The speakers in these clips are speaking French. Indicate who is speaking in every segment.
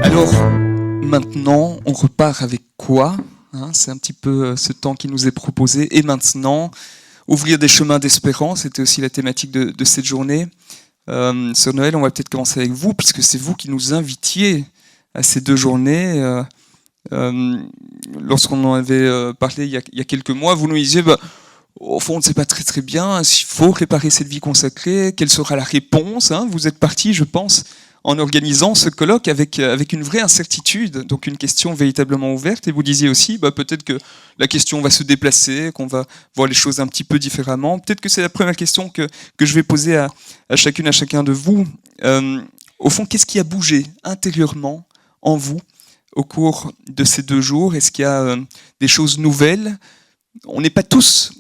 Speaker 1: Alors, maintenant, on repart avec quoi, hein? C'est un petit peu ce temps qui nous est proposé. Et maintenant, ouvrir des chemins d'espérance, c'était aussi la thématique de cette journée. Sœur Noël, on va peut-être commencer avec vous, puisque c'est vous qui nous invitiez à ces 2 journées. Lorsqu'on en avait parlé il y a quelques mois, vous nous disiez, au fond, on ne sait pas très très bien s'il faut réparer cette vie consacrée, quelle sera la réponse, hein. Vous êtes parti, je pense, en organisant ce colloque avec une vraie incertitude, donc une question véritablement ouverte. Et vous disiez aussi, peut-être que la question va se déplacer, qu'on va voir les choses un petit peu différemment. Peut-être que c'est la première question que je vais poser à chacune, à chacun de vous. Au fond, qu'est-ce qui a bougé intérieurement en vous au cours de ces 2 jours? Est-ce qu'il y a des choses nouvelles? On n'est pas tous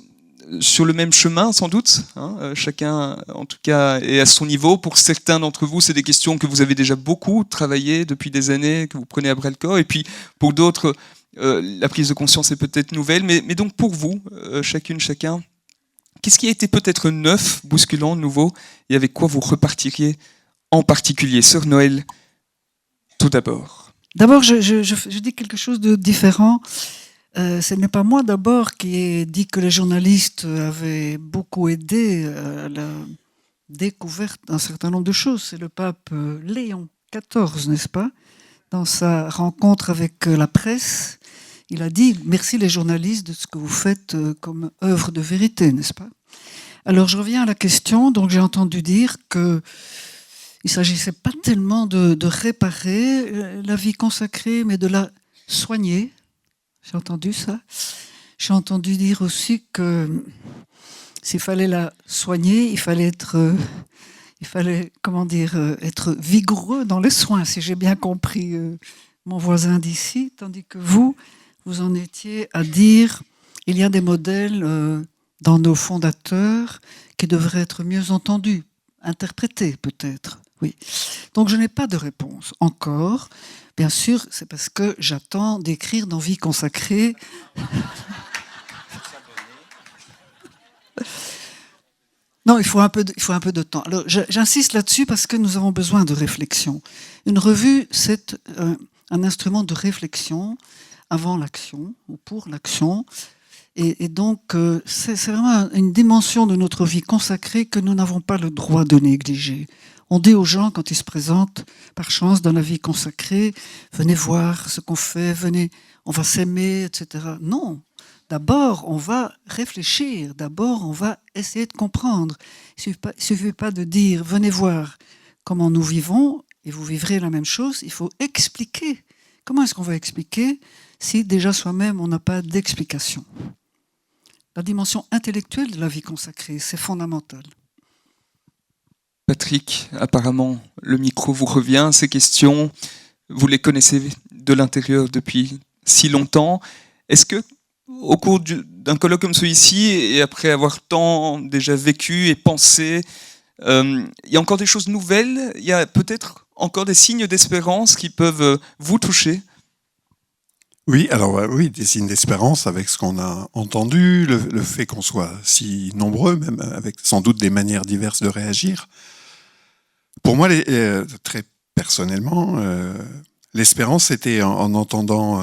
Speaker 1: sur le même chemin, sans doute, hein, chacun, en tout cas, est à son niveau. Pour certains d'entre vous, c'est des questions que vous avez déjà beaucoup travaillé depuis des années, que vous prenez à bras-le-corps. Et puis, pour d'autres, la prise de conscience est peut-être nouvelle. Mais donc, pour vous, chacune, chacun, qu'est-ce qui a été peut-être neuf, bousculant, nouveau, et avec quoi vous repartiriez en particulier? Sœur Noël, tout d'abord.
Speaker 2: D'abord, je dis quelque chose de différent. Ce n'est pas moi d'abord qui ai dit que les journalistes avaient beaucoup aidé à la découverte d'un certain nombre de choses. C'est le pape Léon XIV, n'est-ce pas? Dans sa rencontre avec la presse, il a dit « Merci les journalistes de ce que vous faites comme œuvre de vérité », n'est-ce pas? Alors je reviens à la question. Donc j'ai entendu dire que il ne s'agissait pas tellement de réparer la vie consacrée, mais de la soigner. J'ai entendu ça. J'ai entendu dire aussi que s'il fallait la soigner, il fallait être vigoureux dans les soins, si j'ai bien compris mon voisin d'ici, tandis que vous en étiez à dire il y a des modèles dans nos fondateurs qui devraient être mieux entendus, interprétés peut-être. Oui. Donc je n'ai pas de réponse encore. Bien sûr, c'est parce que j'attends d'écrire dans Vie consacrée. Non, il faut un peu de temps. Alors, j'insiste là-dessus parce que nous avons besoin de réflexion. Une revue, c'est un instrument de réflexion avant l'action ou pour l'action. Et donc, c'est vraiment une dimension de notre vie consacrée que nous n'avons pas le droit de négliger. On dit aux gens, quand ils se présentent par chance dans la vie consacrée, venez voir ce qu'on fait, venez, on va s'aimer, etc. Non, d'abord, on va réfléchir, d'abord, on va essayer de comprendre. Il ne suffit pas de dire, venez voir comment nous vivons, et vous vivrez la même chose. Il faut expliquer. Comment est-ce qu'on va expliquer si déjà soi-même, on n'a pas d'explication? La dimension intellectuelle de la vie consacrée, c'est fondamental.
Speaker 1: Patrick, apparemment, le micro vous revient. Ces questions, vous les connaissez de l'intérieur depuis si longtemps. Est-ce que, au cours d'un colloque comme celui-ci, et après avoir tant déjà vécu et pensé, il y a encore des choses nouvelles? Il y a peut-être encore des signes d'espérance qui peuvent vous toucher?
Speaker 3: Oui, alors oui, des signes d'espérance avec ce qu'on a entendu, le fait qu'on soit si nombreux, même avec sans doute des manières diverses de réagir. Pour moi, très personnellement, l'espérance, c'était en entendant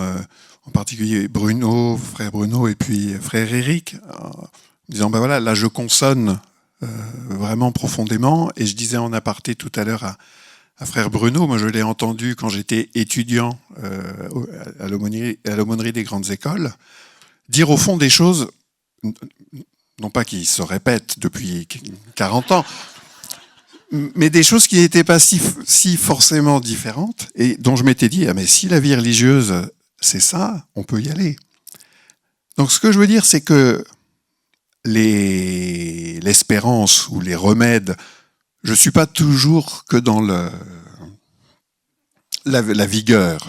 Speaker 3: en particulier Bruno, frère Bruno, et puis frère Éric, en disant, voilà, là je consonne vraiment profondément, et je disais en aparté tout à l'heure à frère Bruno, moi je l'ai entendu quand j'étais étudiant à l'aumônerie des grandes écoles, dire au fond des choses, non pas qui se répètent depuis 40 ans, mais des choses qui n'étaient pas si forcément différentes, et dont je m'étais dit, mais si la vie religieuse, c'est ça, on peut y aller. Donc ce que je veux dire, c'est que l'espérance ou les remèdes, je ne suis pas toujours que dans la vigueur,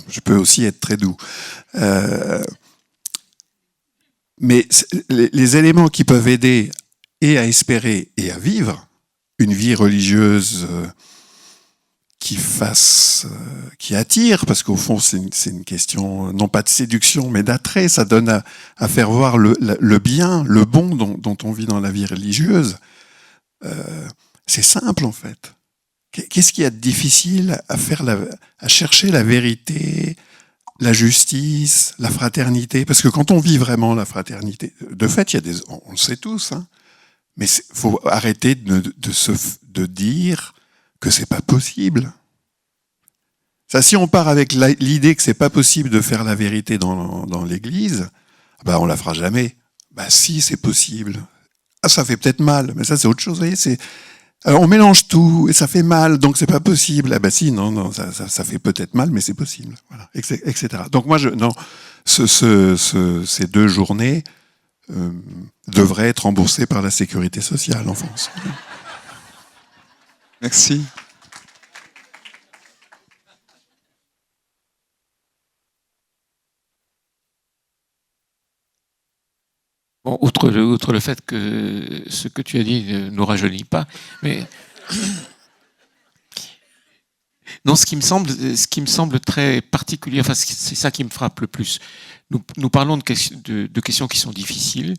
Speaker 3: je peux aussi être très doux. Mais les éléments qui peuvent aider et à espérer et à vivre une vie religieuse qui attire, parce qu'au fond c'est une question non pas de séduction mais d'attrait. Ça donne à faire voir le bien, le bon dont on vit dans la vie religieuse. C'est simple en fait. Qu'est-ce qu'il y a de difficile à chercher la vérité, la justice, la fraternité? Parce que quand on vit vraiment la fraternité, de fait, on le sait tous, hein, mais faut arrêter de dire que c'est pas possible. Ça, si on part avec l'idée que c'est pas possible de faire la vérité dans l'Église, bah on la fera jamais. Bah si, c'est possible. Ah, ça fait peut-être mal, mais ça c'est autre chose. Vous voyez, alors on mélange tout et ça fait mal, donc c'est pas possible. Ah bah si, non, ça fait peut-être mal, mais c'est possible, voilà, etc. Donc moi, ces 2 journées devraient être remboursées par la sécurité sociale en France.
Speaker 1: Merci.
Speaker 4: Bon, outre le fait que ce que tu as dit ne nous rajeunit pas, mais non, ce qui me semble très particulier, enfin c'est ça qui me frappe le plus. Nous parlons de questions qui sont difficiles,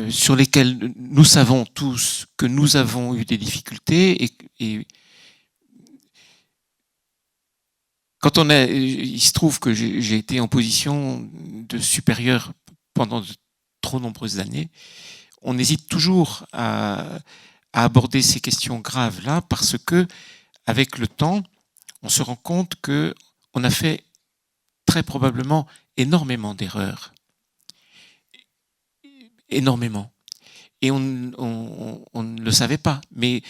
Speaker 4: sur lesquelles nous savons tous que nous avons eu des difficultés et quand il se trouve que j'ai été en position de supérieur pendant de trop nombreuses années, on hésite toujours à aborder ces questions graves-là parce que, avec le temps, on se rend compte que on a fait très probablement énormément d'erreurs. Énormément. Et on ne le savait pas. Mais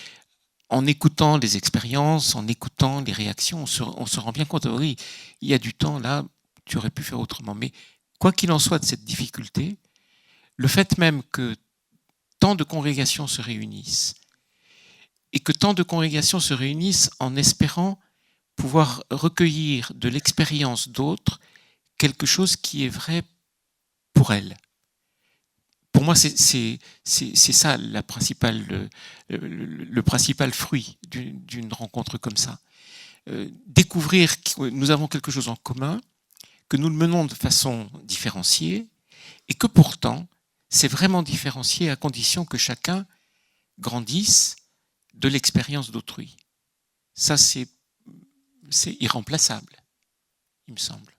Speaker 4: en écoutant les expériences, en écoutant les réactions, on se rend bien compte, oui, il y a du temps là, tu aurais pu faire autrement. Mais quoi qu'il en soit de cette difficulté, le fait même que tant de congrégations se réunissent et que tant de congrégations se réunissent en espérant pouvoir recueillir de l'expérience d'autres quelque chose qui est vrai pour elles. Pour moi, c'est ça le principal fruit d'une rencontre comme ça. Découvrir que nous avons quelque chose en commun, que nous le menons de façon différenciée et que pourtant, c'est vraiment différencié à condition que chacun grandisse de l'expérience d'autrui. Ça, c'est irremplaçable, il me semble.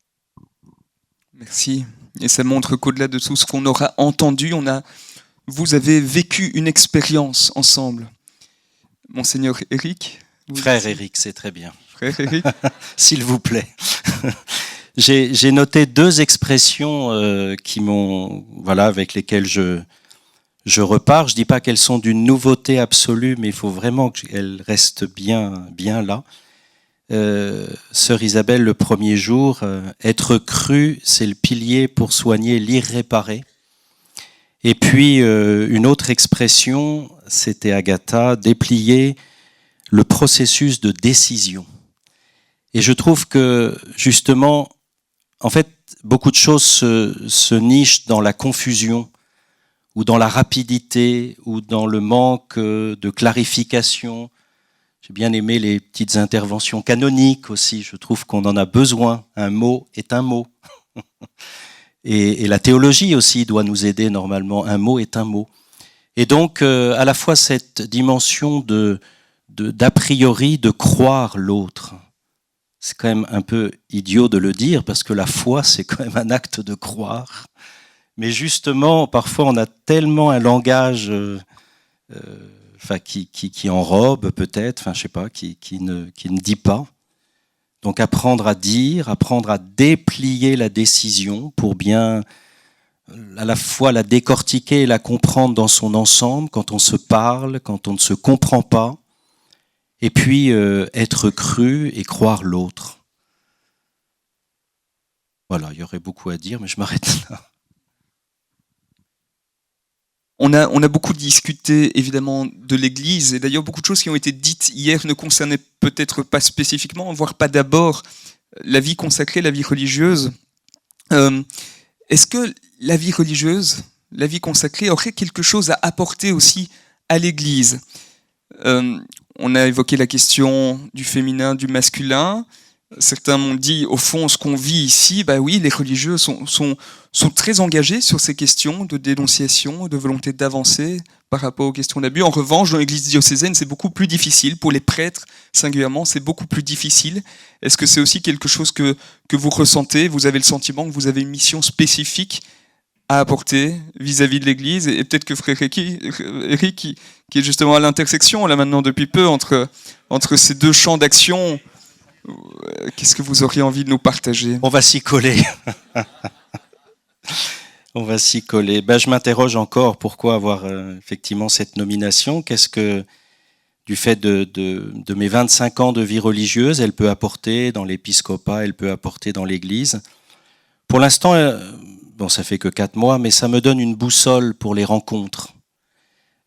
Speaker 1: Merci. Et ça montre qu'au-delà de tout ce qu'on aura entendu, vous avez vécu une expérience ensemble. Monseigneur Éric.
Speaker 5: Frère Éric, c'est très bien.
Speaker 1: Frère Éric.
Speaker 5: S'il vous plaît. J'ai noté 2 expressions avec lesquelles je repars. Je dis pas qu'elles sont d'une nouveauté absolue, mais il faut vraiment qu'elles restent bien là. Sœur Isabelle, le premier jour, être cru, c'est le pilier pour soigner l'irréparé. Et puis une autre expression, c'était Agatha, déplier le processus de décision. Et je trouve que justement, en fait, beaucoup de choses se nichent dans la confusion ou dans la rapidité ou dans le manque de clarification. J'ai bien aimé les petites interventions canoniques aussi. Je trouve qu'on en a besoin. Un mot est un mot. Et la théologie aussi doit nous aider normalement. Un mot est un mot. Et donc, à la fois cette dimension d'a priori de croire l'autre. C'est quand même un peu idiot de le dire parce que la foi, c'est quand même un acte de croire. Mais justement, parfois, on a tellement un langage qui enrobe peut-être, je sais pas, qui ne dit pas. Donc apprendre à dire, apprendre à déplier la décision pour bien à la fois la décortiquer et la comprendre dans son ensemble, quand on se parle, quand on ne se comprend pas, et puis être cru et croire l'autre. Voilà, il y aurait beaucoup à dire, mais je m'arrête là.
Speaker 1: On a beaucoup discuté évidemment de l'Église, et d'ailleurs beaucoup de choses qui ont été dites hier ne concernaient peut-être pas spécifiquement, voire pas d'abord la vie consacrée, la vie religieuse. Est-ce que la vie religieuse, la vie consacrée aurait quelque chose à apporter aussi à l'Église ? On a évoqué la question du féminin, du masculin. Certains m'ont dit, au fond, ce qu'on vit ici, bah oui, les religieux sont très engagés sur ces questions de dénonciation, de volonté d'avancer par rapport aux questions d'abus. En revanche, dans l'église diocésaine, c'est beaucoup plus difficile. Pour les prêtres, singulièrement, c'est beaucoup plus difficile. Est-ce que c'est aussi quelque chose que vous ressentez? Vous avez le sentiment que vous avez une mission spécifique à apporter vis-à-vis de l'église? Et peut-être que frère Eric, qui est justement à l'intersection, là maintenant, depuis peu, entre ces deux champs d'action, qu'est-ce que vous auriez envie de nous partager?
Speaker 5: On va s'y coller. On va s'y coller. Ben, je m'interroge encore pourquoi avoir effectivement cette nomination. Qu'est-ce que, du fait de mes 25 ans de vie religieuse, elle peut apporter dans l'épiscopat, elle peut apporter dans l'Église? Pour l'instant, bon, ça fait que 4 mois, mais ça me donne une boussole pour les rencontres.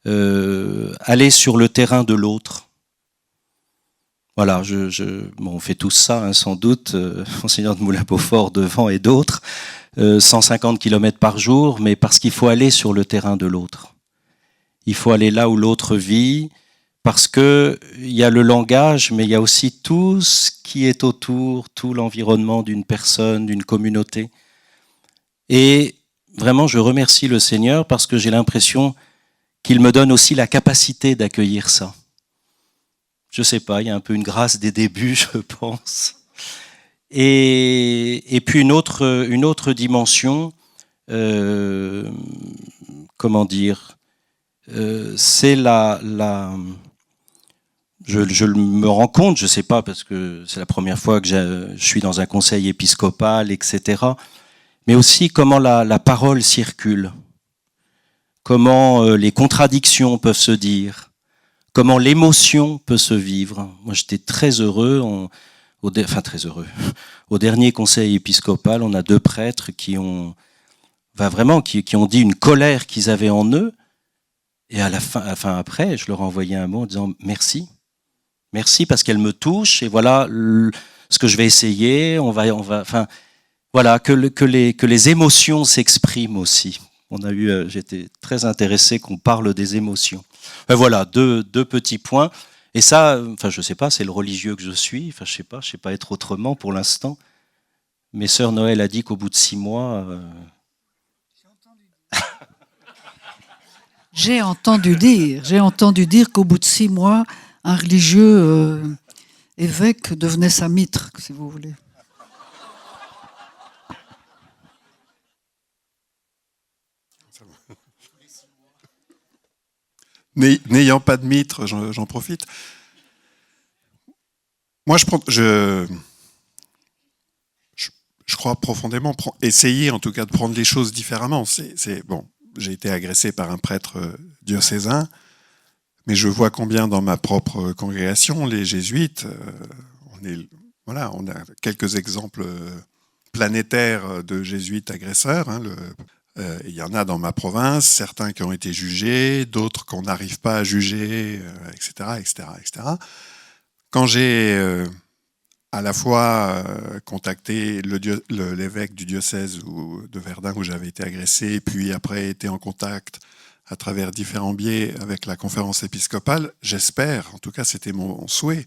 Speaker 5: Aller sur le terrain de l'autre. Voilà, bon, on fait tous ça, hein, sans doute, Monseigneur de Moulin-Beaufort devant et d'autres, 150 km par jour, mais parce qu'il faut aller sur le terrain de l'autre. Il faut aller là où l'autre vit, parce que il y a le langage, mais il y a aussi tout ce qui est autour, tout l'environnement d'une personne, d'une communauté. Et vraiment, je remercie le Seigneur parce que j'ai l'impression qu'il me donne aussi la capacité d'accueillir ça. Je sais pas, il y a un peu une grâce des débuts, je pense. Et puis une autre dimension, comment dire, c'est je me rends compte, je sais pas parce que c'est la première fois que je suis dans un conseil épiscopal, etc. Mais aussi comment la parole circule, comment les contradictions peuvent se dire. Comment l'émotion peut se vivre. Moi, j'étais très heureux, très heureux. Au dernier conseil épiscopal, on a 2 prêtres qui ont dit une colère qu'ils avaient en eux. Et à la fin, après, je leur ai envoyé un mot en disant merci. Merci parce qu'elle me touche et voilà ce que je vais essayer. Voilà, que les émotions s'expriment aussi. J'étais très intéressé qu'on parle des émotions. Voilà, deux petits points. Et ça, je sais pas, c'est le religieux que je suis. Je sais pas être autrement pour l'instant. Mais sœur Noël a dit qu'au bout de 6 mois.
Speaker 2: J'ai entendu dire qu'au bout de 6 mois, un religieux évêque devenait sa mitre, si vous voulez.
Speaker 3: N'ayant pas de mitre, j'en profite. Moi, je crois profondément essayer, en tout cas, de prendre les choses différemment. Bon, j'ai été agressé par un prêtre diocésain, mais je vois combien dans ma propre congrégation, les jésuites, on a quelques exemples planétaires de jésuites agresseurs. Il y en a dans ma province, certains qui ont été jugés, d'autres qu'on n'arrive pas à juger, etc., etc., etc. Quand j'ai à la fois contacté l'évêque du diocèse de Verdun où j'avais été agressé, puis après été en contact à travers différents biais avec la conférence épiscopale, j'espère, en tout cas c'était mon souhait,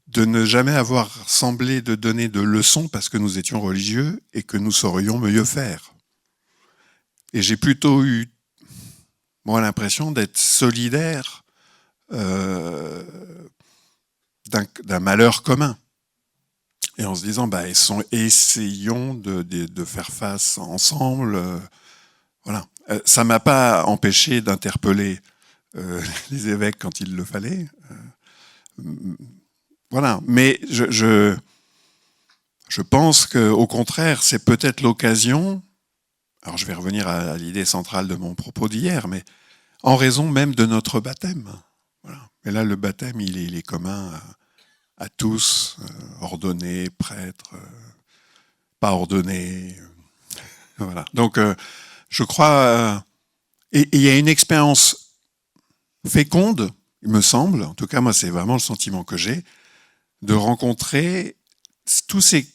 Speaker 3: de ne jamais avoir semblé de donner de leçons parce que nous étions religieux et que nous saurions mieux faire. Et j'ai plutôt eu, moi, l'impression d'être solidaire d'un malheur commun. Et en se disant, essayons de faire face ensemble. Voilà. Ça m'a pas empêché d'interpeller les évêques quand il le fallait. Voilà. Mais je pense qu'au contraire, c'est peut-être l'occasion. Alors je vais revenir à l'idée centrale de mon propos d'hier, mais en raison même de notre baptême. Voilà. Et là, le baptême, il est commun à tous, ordonnés, prêtres, pas ordonnés. Voilà. Donc, je crois... et il y a une expérience féconde, il me semble, en tout cas, moi, c'est vraiment le sentiment que j'ai, de rencontrer tous ces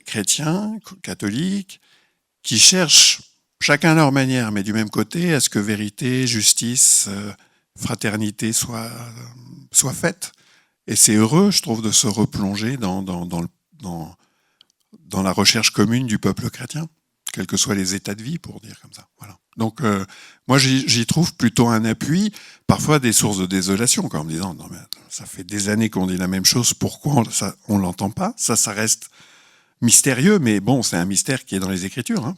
Speaker 3: chrétiens, catholiques, qui cherchent chacun à leur manière, mais du même côté, à ce que vérité, justice fraternité soit faite. Et c'est heureux, je trouve, de se replonger dans la recherche commune du peuple chrétien, quels que soient les états de vie, pour dire comme ça. Voilà. Donc, moi, j'y trouve plutôt un appui, parfois des sources de désolation, en me disant, non, mais ça fait des années qu'on dit la même chose, pourquoi on l'entend pas? Ça reste mystérieux, mais bon, c'est un mystère qui est dans les Écritures. Hein.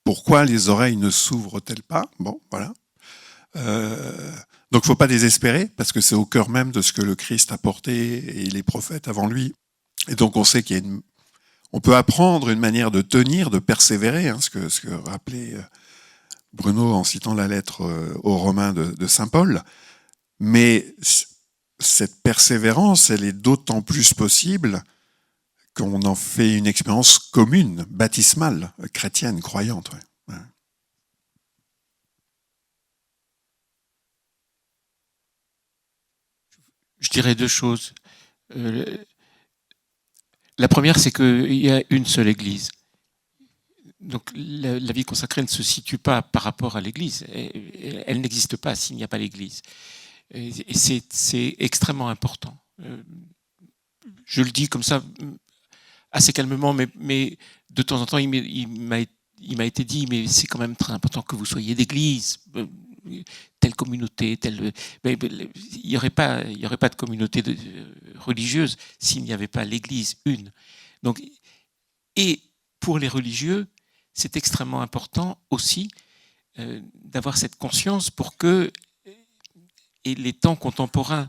Speaker 3: Pourquoi les oreilles ne s'ouvrent-elles pas? Bon, voilà. Donc, faut pas désespérer, parce que c'est au cœur même de ce que le Christ a porté et les prophètes avant lui. Et donc, on sait qu'il y a on peut apprendre une manière de tenir, de persévérer, hein, ce que rappelait Bruno en citant la lettre aux Romains de saint Paul. Mais cette persévérance, elle est d'autant plus possible qu'on en fait une expérience commune, baptismale, chrétienne, croyante. Ouais.
Speaker 4: Je dirais deux choses. La première, c'est qu'il y a une seule Église. Donc la vie consacrée ne se situe pas par rapport à l'Église. Elle n'existe pas s'il n'y a pas l'Église. Et c'est extrêmement important. Je le dis comme ça, assez calmement, mais de temps en temps, il m'a été dit, mais c'est quand même très important que vous soyez d'Église, telle communauté, telle. Mais il n'y aurait pas de communauté religieuse s'il n'y avait pas l'Église une. Donc, et pour les religieux, c'est extrêmement important aussi d'avoir cette conscience pour que, et les temps contemporains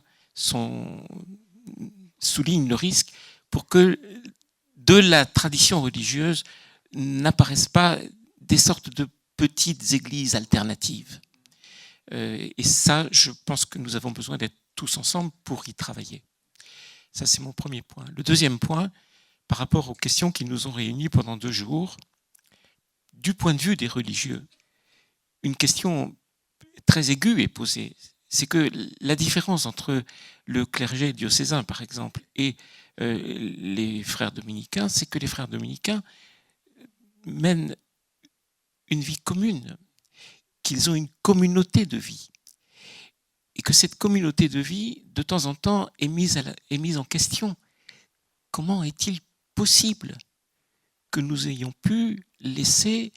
Speaker 4: soulignent le risque, pour que de la tradition religieuse n'apparaissent pas des sortes de petites églises alternatives. Et ça, je pense que nous avons besoin d'être tous ensemble pour y travailler. Ça, c'est mon premier point. Le deuxième point, par rapport aux questions qui nous ont réunis pendant 2 jours, du point de vue des religieux, une question très aiguë est posée. C'est que la différence entre le clergé diocésain, par exemple, et les frères dominicains, c'est que les frères dominicains mènent une vie commune, qu'ils ont une communauté de vie. Et que cette communauté de vie, de temps en temps, est mise en question. Comment est-il possible que nous ayons pu laisser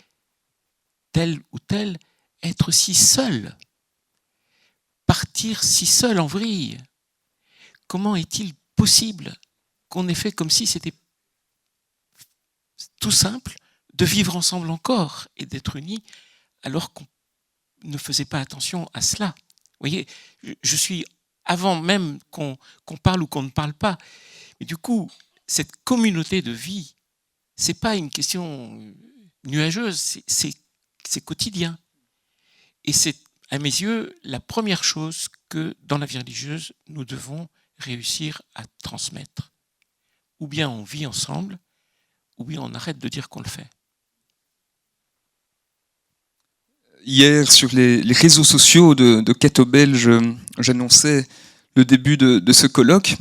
Speaker 4: tel ou tel être si seul, partir si seul en vrille? Comment est-il possible qu'on ait fait comme si c'était tout simple de vivre ensemble encore et d'être unis alors qu'on ne faisait pas attention à cela? Vous voyez, je suis, avant même qu'on parle ou qu'on ne parle pas, mais du coup, cette communauté de vie, c'est pas une question nuageuse, c'est quotidien. Et c'est, à mes yeux, la première chose que, dans la vie religieuse, nous devons réussir à transmettre. Ou bien on vit ensemble, ou bien on arrête de dire qu'on le fait.
Speaker 1: Hier, sur les réseaux sociaux de Cato Belge, j'annonçais le début de ce colloque.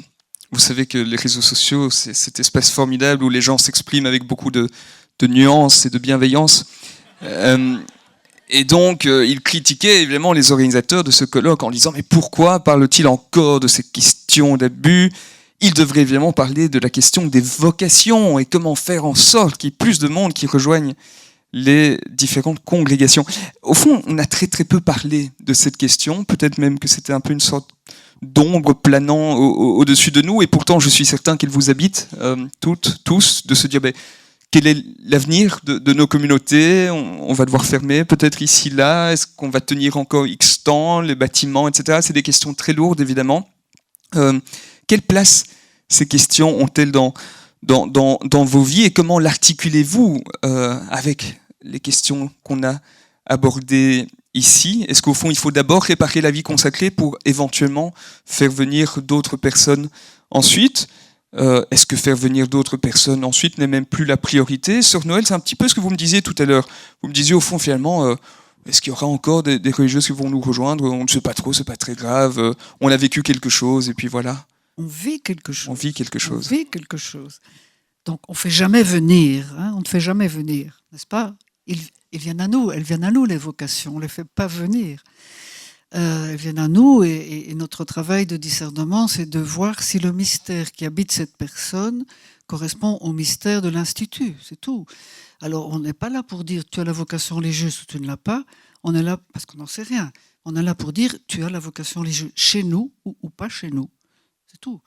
Speaker 1: Vous savez que les réseaux sociaux, c'est cet espace formidable où les gens s'expriment avec beaucoup de nuances et de bienveillance. Et donc, il critiquait évidemment les organisateurs de ce colloque en disant « Mais pourquoi parle-t-il encore de ces questions d'abus ? Il devrait évidemment parler de la question des vocations et comment faire en sorte qu'il y ait plus de monde qui rejoigne les différentes congrégations. » Au fond, on a très très peu parlé de cette question, peut-être même que c'était un peu une sorte d'ombre planant au-dessus de nous, et pourtant je suis certain qu'elle vous habite, toutes, tous, de se dire quel est l'avenir de nos communautés? On va devoir fermer peut-être ici, là, est-ce qu'on va tenir encore X temps, les bâtiments, etc. C'est des questions très lourdes, évidemment. Quelle place ces questions ont-elles dans vos vies, et comment l'articulez-vous avec les questions qu'on a abordées ici? Est-ce qu'au fond, il faut d'abord réparer la vie consacrée pour éventuellement faire venir d'autres personnes ensuite? Est-ce que faire venir d'autres personnes ensuite n'est même plus la priorité? Sœur Noël, c'est un petit peu ce que vous me disiez tout à l'heure. Vous me disiez au fond, finalement, est-ce qu'il y aura encore des religieuses qui vont nous rejoindre? On ne sait pas trop, c'est pas très grave. On a vécu quelque chose, et puis voilà.
Speaker 2: On vit quelque chose.
Speaker 1: On vit quelque chose.
Speaker 2: On vit quelque chose. Donc on ne fait jamais venir, on ne fait jamais venir, n'est-ce pas? Ils viennent à nous, elles viennent à nous, les vocations, on ne les fait pas venir. elles viennent à nous et notre travail de discernement, c'est de voir si le mystère qui habite cette personne correspond au mystère de l'Institut, c'est tout. Alors on n'est pas là pour dire tu as la vocation religieuse ou tu ne l'as pas, on est là parce qu'on n'en sait rien. On est là pour dire tu as la vocation religieuse chez nous ou pas chez nous, c'est tout.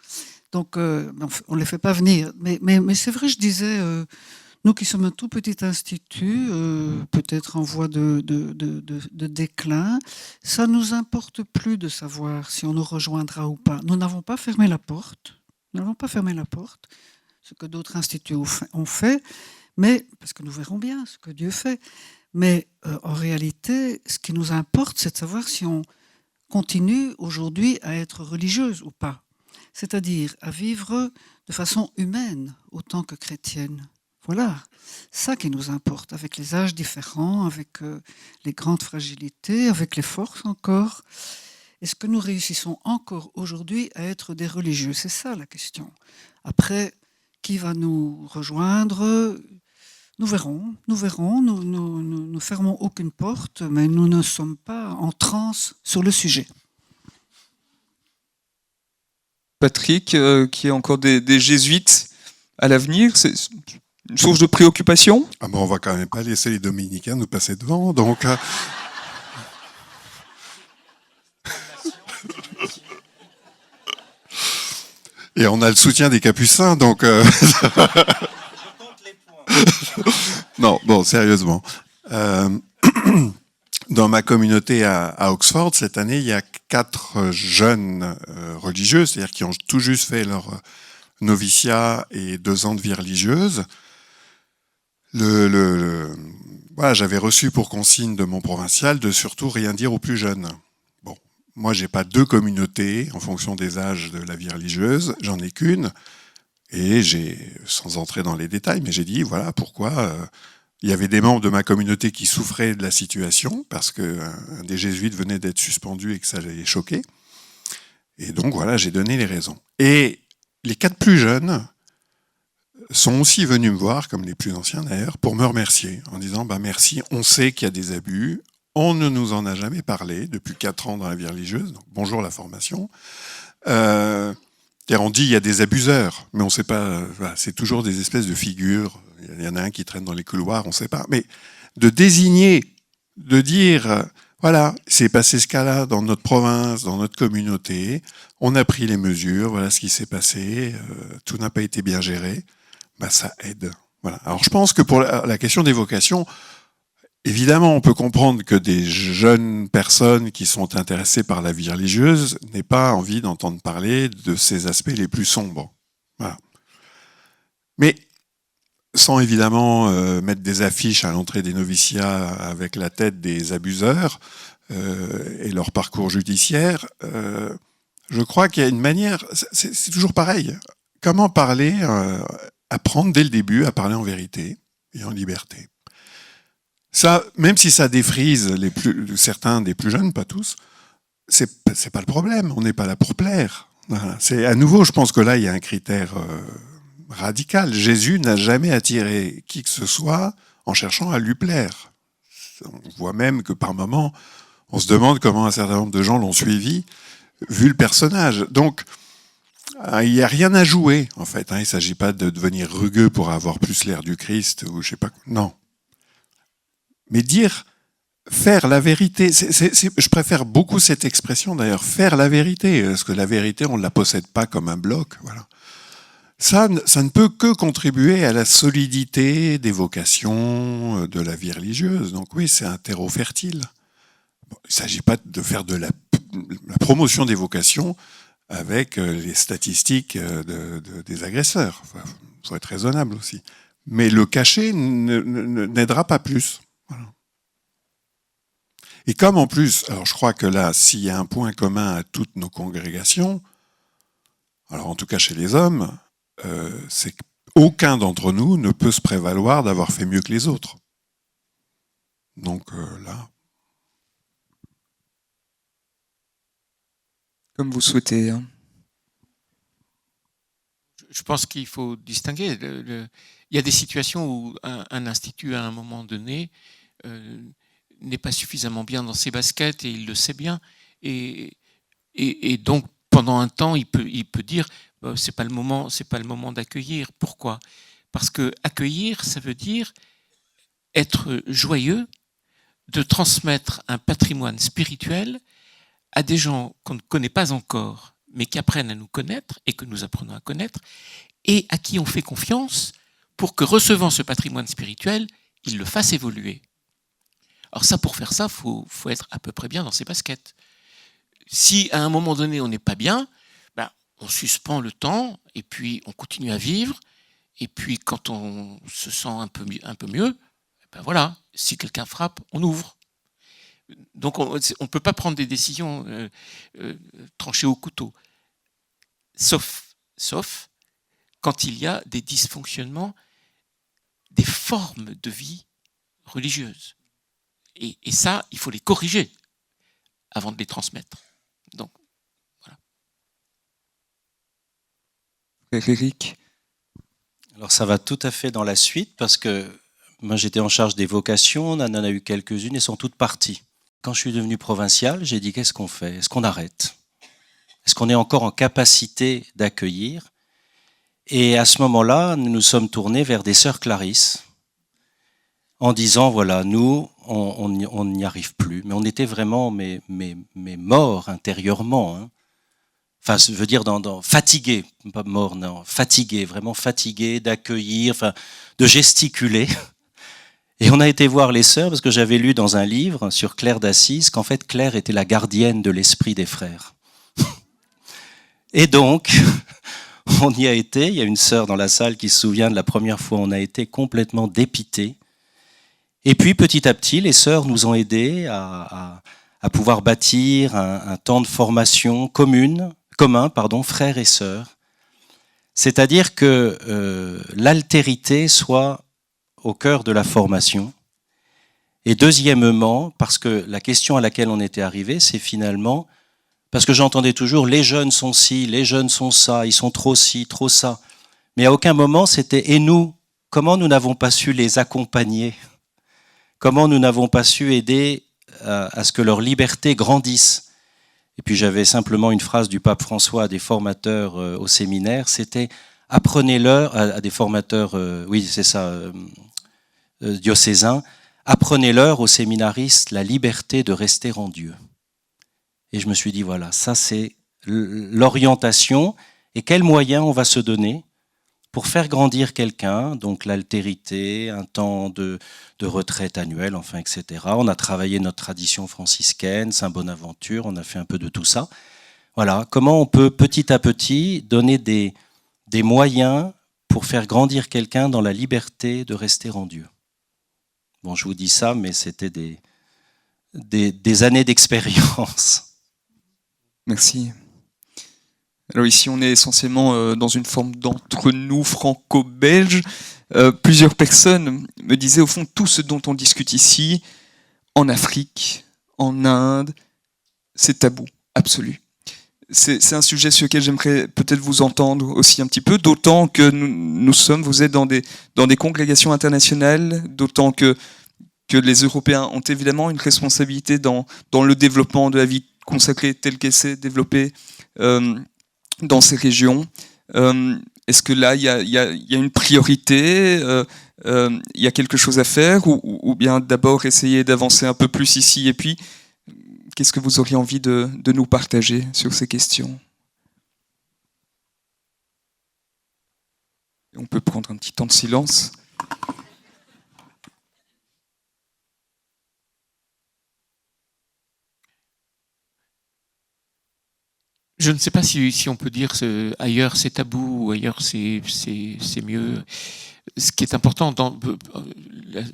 Speaker 2: Donc on ne les fait pas venir. Mais c'est vrai, je disais, nous qui sommes un tout petit institut, peut-être en voie de déclin, ça ne nous importe plus de savoir si on nous rejoindra ou pas. Nous n'avons pas fermé la porte. Nous n'avons pas fermé la porte, ce que d'autres instituts ont fait, mais, parce que nous verrons bien ce que Dieu fait. Mais en réalité, ce qui nous importe, c'est de savoir si on continue aujourd'hui à être religieuse ou pas. C'est-à-dire à vivre de façon humaine autant que chrétienne. Voilà, ça qui nous importe, avec les âges différents, avec les grandes fragilités, avec les forces encore. Est-ce que nous réussissons encore aujourd'hui à être des religieux? C'est ça la question. Après, qui va nous rejoindre? Nous verrons, nous ne fermons aucune porte, mais nous ne sommes pas en transe sur le sujet.
Speaker 1: Patrick, qui est encore des jésuites à l'avenir, c'est une source de préoccupation?
Speaker 3: Ah bon, on va quand même pas laisser les dominicains nous passer devant, donc... Et on a le soutien des capucins, donc... Non, bon, sérieusement. Dans ma communauté à Oxford, cette année, il y a 4 jeunes religieux, c'est-à-dire qui ont tout juste fait leur noviciat et 2 ans de vie religieuse. Voilà, j'avais reçu pour consigne de mon provincial de surtout rien dire aux plus jeunes. Bon, moi, j'ai pas 2 communautés en fonction des âges de la vie religieuse, j'en ai qu'une. Et sans entrer dans les détails, mais j'ai dit, voilà, pourquoi il y avait des membres de ma communauté qui souffraient de la situation, parce qu'un des jésuites venait d'être suspendu et que ça les choquait. Et donc, voilà, j'ai donné les raisons. Et les 4 plus jeunes sont aussi venus me voir, comme les plus anciens d'ailleurs, pour me remercier, en disant, bah merci, on sait qu'il y a des abus, on ne nous en a jamais parlé depuis 4 ans dans la vie religieuse, donc bonjour la formation. On dit il y a des abuseurs, mais on ne sait pas, c'est toujours des espèces de figures. Il y en a un qui traîne dans les couloirs, on ne sait pas. Mais de désigner, de dire, voilà, c'est passé ce cas-là dans notre province, dans notre communauté, on a pris les mesures, voilà ce qui s'est passé, tout n'a pas été bien géré, ça aide. Voilà. Alors je pense que pour la question des vocations, évidemment, on peut comprendre que des jeunes personnes qui sont intéressées par la vie religieuse n'aient pas envie d'entendre parler de ces aspects les plus sombres. Voilà. Mais sans évidemment mettre des affiches à l'entrée des noviciats avec la tête des abuseurs et leur parcours judiciaire, je crois qu'il y a une manière, c'est toujours pareil. Comment parler, apprendre dès le début à parler en vérité et en liberté. Ça, même si ça défrise certains des plus jeunes, pas tous, c'est pas le problème. On n'est pas là pour plaire. Voilà. C'est à nouveau, je pense que là, il y a un critère radical. Jésus n'a jamais attiré qui que ce soit en cherchant à lui plaire. On voit même que par moments, on se demande comment un certain nombre de gens l'ont suivi, vu le personnage. Donc, il n'y a rien à jouer, en fait. Il ne s'agit pas de devenir rugueux pour avoir plus l'air du Christ ou je sais pas. Non. Mais faire la vérité, je préfère beaucoup cette expression d'ailleurs, faire la vérité, parce que la vérité, on ne la possède pas comme un bloc. Voilà. Ça ne peut que contribuer à la solidité des vocations, de la vie religieuse. Donc oui, c'est un terreau fertile. Bon, il ne s'agit pas de faire de la promotion des vocations avec les statistiques des agresseurs. Il faut être raisonnable aussi. Mais le cacher n'aidera pas plus. Voilà. Et comme en plus, alors je crois que là, s'il y a un point commun à toutes nos congrégations, alors en tout cas chez les hommes, c'est qu'aucun d'entre nous ne peut se prévaloir d'avoir fait mieux que les autres. Donc là...
Speaker 1: Comme vous souhaitez. Hein.
Speaker 4: Je pense qu'il faut distinguer. Il y a des situations où un institut, à un moment donné, n'est pas suffisamment bien dans ses baskets, et il le sait bien, Et donc, pendant un temps, il peut dire c'est pas le moment d'accueillir. Pourquoi? Parce que accueillir, ça veut dire être joyeux de transmettre un patrimoine spirituel à des gens qu'on ne connaît pas encore, mais qui apprennent à nous connaître et que nous apprenons à connaître, et à qui on fait confiance pour que, recevant ce patrimoine spirituel, ils le fassent évoluer. Alors ça, pour faire ça, faut être à peu près bien dans ses baskets. Si à un moment donné on n'est pas bien, on suspend le temps et puis on continue à vivre. Et puis quand on se sent un peu mieux, voilà, si quelqu'un frappe, on ouvre. Donc on ne peut pas prendre des décisions tranchées au couteau, sauf quand il y a des dysfonctionnements des formes de vie religieuse. Et ça, il faut les corriger avant de les transmettre. Donc, voilà.
Speaker 1: Eric.
Speaker 5: Alors ça va tout à fait dans la suite parce que moi j'étais en charge des vocations, on en a eu quelques-unes et sont toutes parties. Quand je suis devenu provincial, j'ai dit qu'est-ce qu'on fait? Est-ce qu'on arrête? Est-ce qu'on est encore en capacité d'accueillir? Et à ce moment-là, nous nous sommes tournés vers des sœurs Clarisse en disant voilà, nous, on n'y arrive plus. Mais on était vraiment mais morts intérieurement. Hein. Enfin, je veux dire fatigués, pas morts, non, fatigués, vraiment fatigués d'accueillir, enfin, de gesticuler. Et on a été voir les sœurs parce que j'avais lu dans un livre sur Claire d'Assise qu'en fait Claire était la gardienne de l'esprit des frères. Et donc, on y a été. Il y a une sœur dans la salle qui se souvient de la première fois où on a été complètement dépités. Et puis petit à petit, les sœurs nous ont aidés à pouvoir bâtir un temps de formation commun, frères et sœurs. C'est-à-dire que l'altérité soit au cœur de la formation. Et deuxièmement, parce que la question à laquelle on était arrivé, c'est finalement, parce que j'entendais toujours les jeunes sont ci, les jeunes sont ça, ils sont trop ci, trop ça. Mais à aucun moment c'était et nous, comment nous n'avons pas su les accompagner? Comment nous n'avons pas su aider à ce que leur liberté grandisse? Et puis j'avais simplement une phrase du pape François à des formateurs au séminaire, c'était apprenez-leur, à des formateurs, oui c'est ça, diocésains, apprenez-leur aux séminaristes la liberté de rester en Dieu. Et je me suis dit voilà, ça c'est l'orientation et quels moyens on va se donner pour faire grandir quelqu'un, donc l'altérité, un temps de retraite annuelle, enfin, etc. On a travaillé notre tradition franciscaine, Saint-Bonaventure, on a fait un peu de tout ça. Voilà, comment on peut petit à petit donner des moyens pour faire grandir quelqu'un dans la liberté de rester en Dieu. Bon, je vous dis ça, mais c'était des années d'expérience.
Speaker 1: Merci. Alors ici, on est essentiellement dans une forme d'entre-nous franco-belge. Plusieurs personnes me disaient, au fond, tout ce dont on discute ici, en Afrique, en Inde, c'est tabou, absolu. C'est un sujet sur lequel j'aimerais peut-être vous entendre aussi un petit peu, d'autant que vous êtes dans des congrégations internationales, d'autant que les Européens ont évidemment une responsabilité dans le développement de la vie consacrée telle qu'elle s'est développée dans ces régions. Est-ce que là, il y a une priorité, il y a quelque chose à faire, ou bien d'abord essayer d'avancer un peu plus ici, et puis qu'est-ce que vous auriez envie de nous partager sur ces questions? On peut prendre un petit temps de silence.
Speaker 4: Je ne sais pas si on peut dire ailleurs c'est tabou ou ailleurs c'est mieux. Ce qui est important dans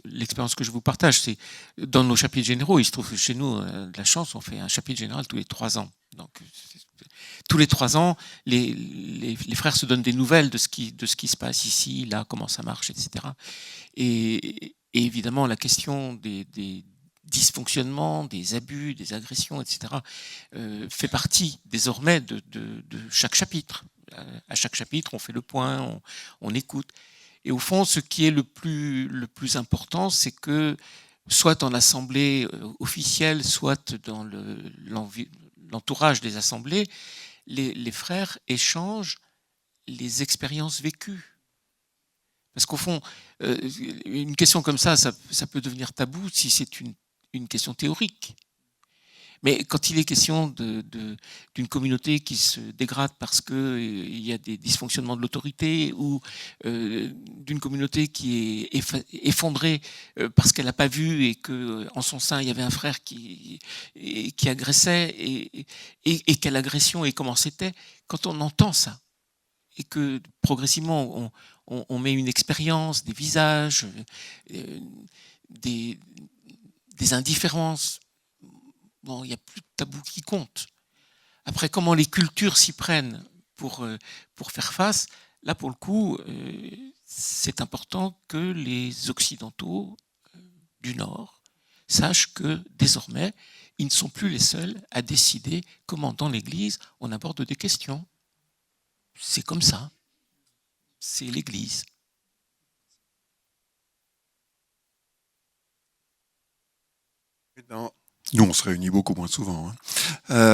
Speaker 4: l'expérience que je vous partage, c'est dans nos chapitres généraux. Il se trouve que chez nous, de la chance, on fait un chapitre général tous les 3 ans. Donc, tous les 3 ans, les frères se donnent des nouvelles de ce qui se passe ici, là, comment ça marche, etc. Et évidemment, la question des dysfonctionnements, des abus, des agressions, etc., fait partie désormais de chaque chapitre. À chaque chapitre, on fait le point, on écoute. Et au fond, ce qui est le plus important, c'est que, soit en assemblée officielle, soit dans l'entourage des assemblées, les frères échangent les expériences vécues. Parce qu'au fond, une question comme ça peut devenir tabou si c'est une question théorique. Mais quand il est question d'une communauté qui se dégrade parce qu'il y a des dysfonctionnements de l'autorité, ou d'une communauté qui est effondrée parce qu'elle n'a pas vu et qu'en son sein il y avait un frère qui agressait, et quelle agression et comment c'était, quand on entend ça, et que progressivement on met une expérience, des visages, des indifférences, bon, il n'y a plus de tabou qui compte. Après, comment les cultures s'y prennent pour faire face, là, pour le coup, c'est important que les Occidentaux du Nord sachent que, désormais, ils ne sont plus les seuls à décider comment, dans l'Église, on aborde des questions. C'est comme ça. C'est l'Église.
Speaker 3: Nous, on se réunit beaucoup moins souvent. Je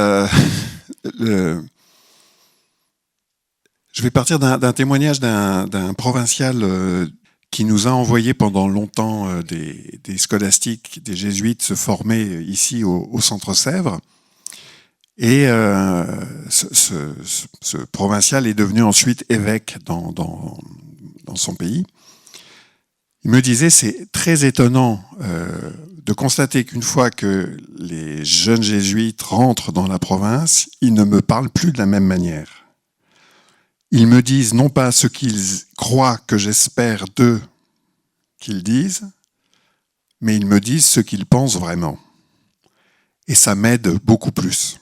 Speaker 3: vais partir d'un témoignage d'un provincial qui nous a envoyé pendant longtemps des scolastiques, des jésuites se former ici au Centre Sèvres. Et ce provincial est devenu ensuite évêque dans son pays. Il me disait, c'est très étonnant de constater qu'une fois que les jeunes jésuites rentrent dans la province, ils ne me parlent plus de la même manière. Ils me disent non pas ce qu'ils croient que j'espère d'eux qu'ils disent, mais ils me disent ce qu'ils pensent vraiment. Et ça m'aide beaucoup plus.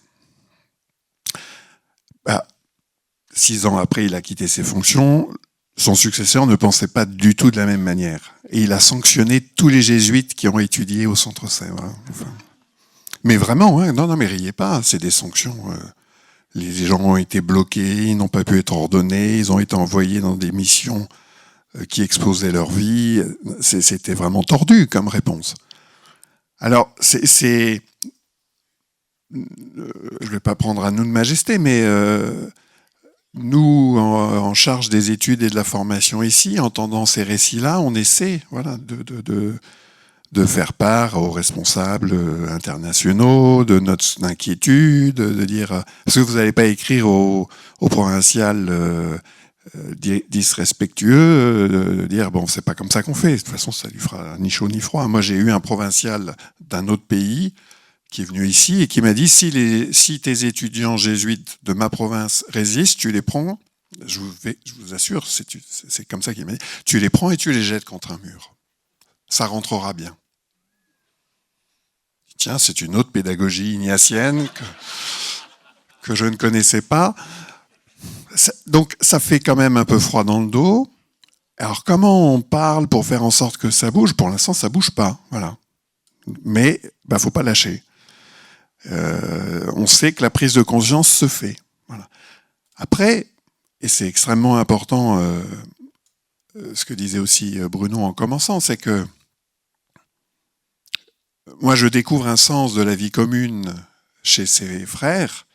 Speaker 3: 6 ans après, il a quitté ses fonctions. Son successeur ne pensait pas du tout de la même manière. Et il a sanctionné tous les jésuites qui ont étudié au Centre Sèvres. Enfin, mais vraiment, hein, non, mais riez pas, c'est des sanctions. Les gens ont été bloqués, ils n'ont pas pu être ordonnés, ils ont été envoyés dans des missions qui exposaient leur vie. C'était vraiment tordu comme réponse. Alors, je vais pas prendre à nous de majesté, mais nous, en charge des études et de la formation ici, entendant ces récits-là, on essaie, voilà, de faire part aux responsables internationaux de notre inquiétude, de dire est-ce que vous n'allez pas écrire au provincial disrespectueux, de dire bon, c'est pas comme ça qu'on fait, de toute façon ça lui fera ni chaud ni froid. Moi j'ai eu un provincial d'un autre pays qui est venu ici et qui m'a dit si tes étudiants jésuites de ma province résistent, tu les prends, je vous assure, c'est comme ça qu'il m'a dit, tu les prends et tu les jettes contre un mur. Ça rentrera bien. Tiens, c'est une autre pédagogie ignatienne que je ne connaissais pas. Donc ça fait quand même un peu froid dans le dos. Alors comment on parle pour faire en sorte que ça bouge? Pour l'instant, ça bouge pas. Voilà. Mais faut pas lâcher. On sait que la prise de conscience se fait. Voilà. Après, et c'est extrêmement important, ce que disait aussi Bruno en commençant, c'est que moi je découvre un sens de la vie commune chez ses frères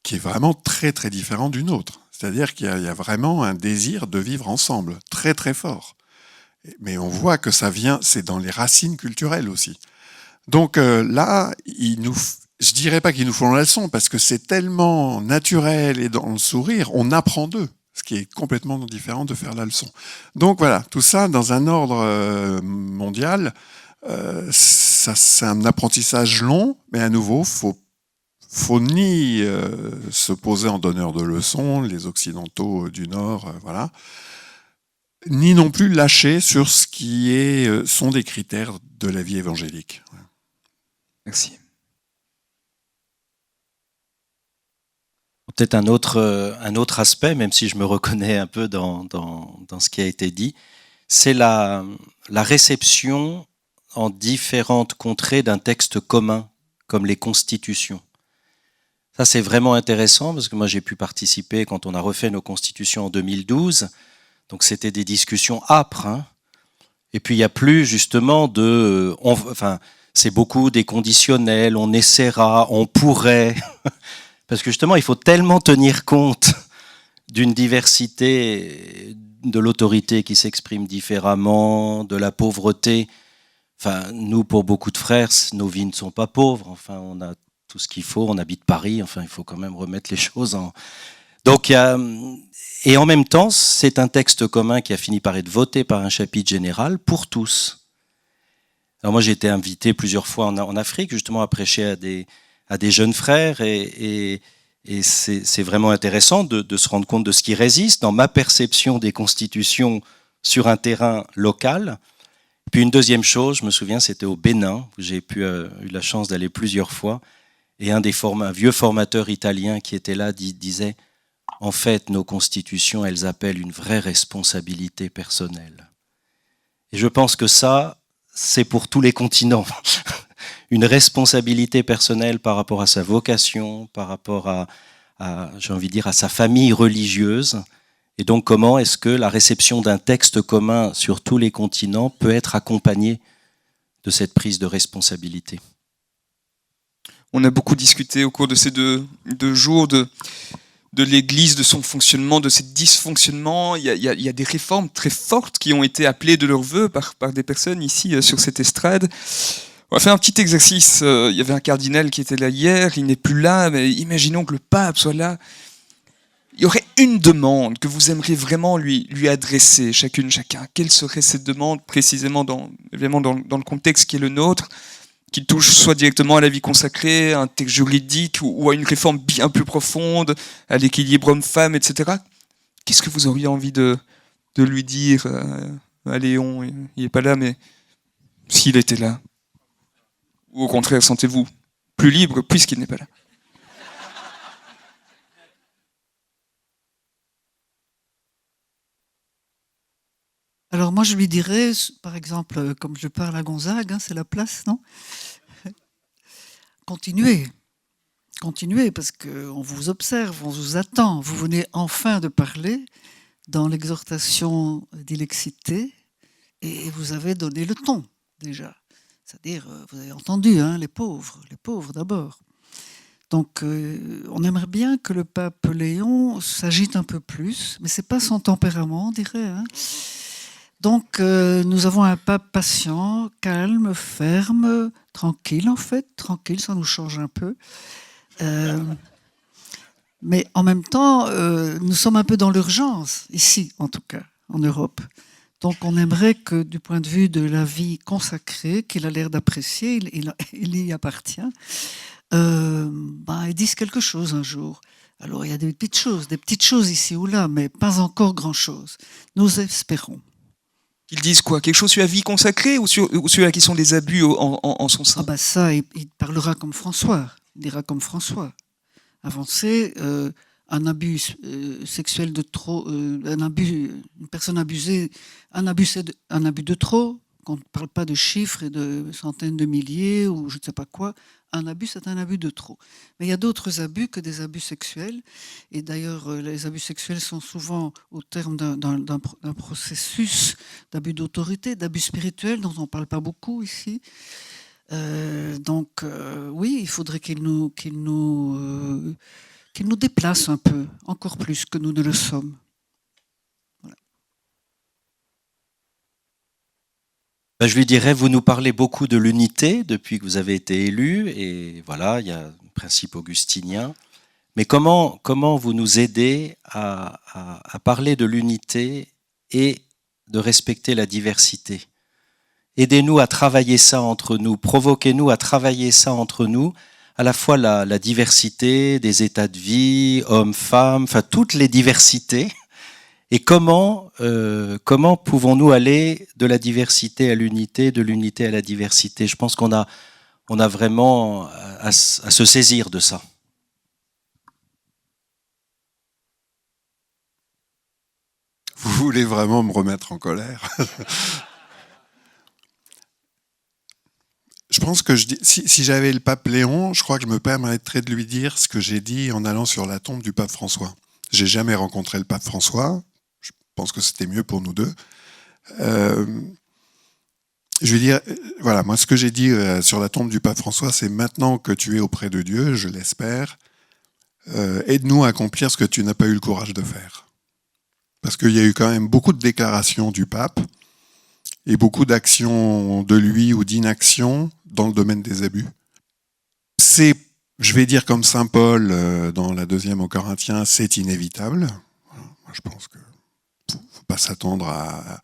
Speaker 3: qui est vraiment très très différent du nôtre. C'est-à-dire qu'il y a vraiment un désir de vivre ensemble, très très fort. Mais on voit que ça vient, c'est dans les racines culturelles aussi. Donc là, je dirais pas qu'ils nous font la leçon, parce que c'est tellement naturel et dans le sourire, on apprend d'eux, ce qui est complètement différent de faire la leçon. Donc voilà, tout ça dans un ordre mondial, c'est un apprentissage long, mais à nouveau, faut ni se poser en donneur de leçons, les Occidentaux du Nord, voilà, ni non plus lâcher sur ce qui sont des critères de la vie évangélique.
Speaker 1: Merci.
Speaker 5: Peut-être un autre aspect, même si je me reconnais un peu dans ce qui a été dit, c'est la réception en différentes contrées d'un texte commun, comme les constitutions. Ça, c'est vraiment intéressant, parce que moi, j'ai pu participer quand on a refait nos constitutions en 2012. Donc, c'était des discussions âpres. Hein. Et puis, il n'y a plus, justement, c'est beaucoup des conditionnels, on essaiera, on pourrait. Parce que justement, il faut tellement tenir compte d'une diversité de l'autorité qui s'exprime différemment, de la pauvreté. Enfin, nous, pour beaucoup de frères, nos vies ne sont pas pauvres. Enfin, on a tout ce qu'il faut, on habite Paris. Enfin, il faut quand même remettre les choses en... Donc, et en même temps, c'est un texte commun qui a fini par être voté par un chapitre général pour tous. Alors moi, j'ai été invité plusieurs fois en Afrique, justement, à prêcher à des jeunes frères, et c'est vraiment intéressant de se rendre compte de ce qui résiste dans ma perception des constitutions sur un terrain local. Puis une deuxième chose, je me souviens, c'était au Bénin, où j'ai eu la chance d'aller plusieurs fois, et un vieux formateur italien qui était là disait « En fait, nos constitutions, elles appellent une vraie responsabilité personnelle. » Et je pense que ça, c'est pour tous les continents. Une responsabilité personnelle par rapport à sa vocation, par rapport à j'ai envie de dire, à sa famille religieuse. Et donc, comment est-ce que la réception d'un texte commun sur tous les continents peut être accompagnée de cette prise de responsabilité?
Speaker 1: On a beaucoup discuté au cours de ces deux jours de l'Église, de son fonctionnement, de ses dysfonctionnements. Il y a des réformes très fortes qui ont été appelées de leur vœu par des personnes ici sur cette estrade. On va faire un petit exercice. Il y avait un cardinal qui était là hier, il n'est plus là, mais imaginons que le pape soit là. Il y aurait une demande que vous aimeriez vraiment lui adresser, chacune, chacun. Quelle serait cette demande précisément évidemment dans le contexte qui est le nôtre, qui touche soit directement à la vie consacrée, à un texte juridique ou à une réforme bien plus profonde, à l'équilibre homme-femme, etc. Qu'est-ce que vous auriez envie de lui dire à Léon? Il n'est pas là, mais s'il était là. Ou au contraire, sentez-vous plus libre puisqu'il n'est pas là?
Speaker 2: Alors moi, je lui dirais, par exemple, comme je parle à Gonzague, hein, c'est la place, non? Continuez, parce qu'on vous observe, on vous attend. Vous venez enfin de parler dans l'exhortation d'Ilexité et vous avez donné le ton, déjà. C'est-à-dire, vous avez entendu, hein, les pauvres d'abord. Donc, on aimerait bien que le pape Léon s'agite un peu plus, mais c'est pas son tempérament, on dirait, hein. Donc, nous avons un pape patient, calme, ferme, tranquille en fait. Tranquille, ça nous change un peu. Mais en même temps, nous sommes un peu dans l'urgence, ici en tout cas, en Europe. Donc, on aimerait que du point de vue de la vie consacrée, qu'il a l'air d'apprécier, il y appartient, il dise quelque chose un jour. Alors, il y a des petites choses ici ou là, mais pas encore grand-chose. Nous espérons.
Speaker 1: Ils disent quoi? Quelque chose sur la vie consacrée ou sur la question des abus en son sein?
Speaker 2: Ça, il parlera comme François. Il dira comme François. Avancer, un abus sexuel de trop, une personne abusée, un abus de trop. Qu'on ne parle pas de chiffres et de centaines de milliers ou je ne sais pas quoi. Un abus, c'est un abus de trop. Mais il y a d'autres abus que des abus sexuels. Et d'ailleurs, les abus sexuels sont souvent au terme d'un processus d'abus d'autorité, d'abus spirituel, dont on ne parle pas beaucoup ici. Oui, il faudrait qu'il nous déplace un peu, encore plus que nous ne le sommes.
Speaker 5: Je lui dirais, vous nous parlez beaucoup de l'unité depuis que vous avez été élu, et voilà, il y a le principe augustinien. Mais comment vous nous aidez à parler de l'unité et de respecter la diversité? Aidez-nous à travailler ça entre nous, provoquez-nous à travailler ça entre nous, à la fois la diversité des états de vie, hommes, femmes, enfin toutes les diversités. Et comment pouvons-nous aller de la diversité à l'unité, de l'unité à la diversité? Je pense qu'on a vraiment à se saisir de ça.
Speaker 3: Vous voulez vraiment me remettre en colère? Je pense que si j'avais le pape Léon, je crois que je me permettrais de lui dire ce que j'ai dit en allant sur la tombe du pape François. J'ai jamais rencontré le pape François. Je pense que c'était mieux pour nous deux. je veux dire, voilà, moi ce que j'ai dit sur la tombe du pape François, c'est maintenant que tu es auprès de Dieu, je l'espère, aide-nous à accomplir ce que tu n'as pas eu le courage de faire. Parce qu'il y a eu quand même beaucoup de déclarations du pape et beaucoup d'actions de lui ou d'inaction dans le domaine des abus. C'est, je vais dire comme saint Paul dans la 2e aux Corinthiens, c'est inévitable. Voilà, moi je pense que faut pas s'attendre à...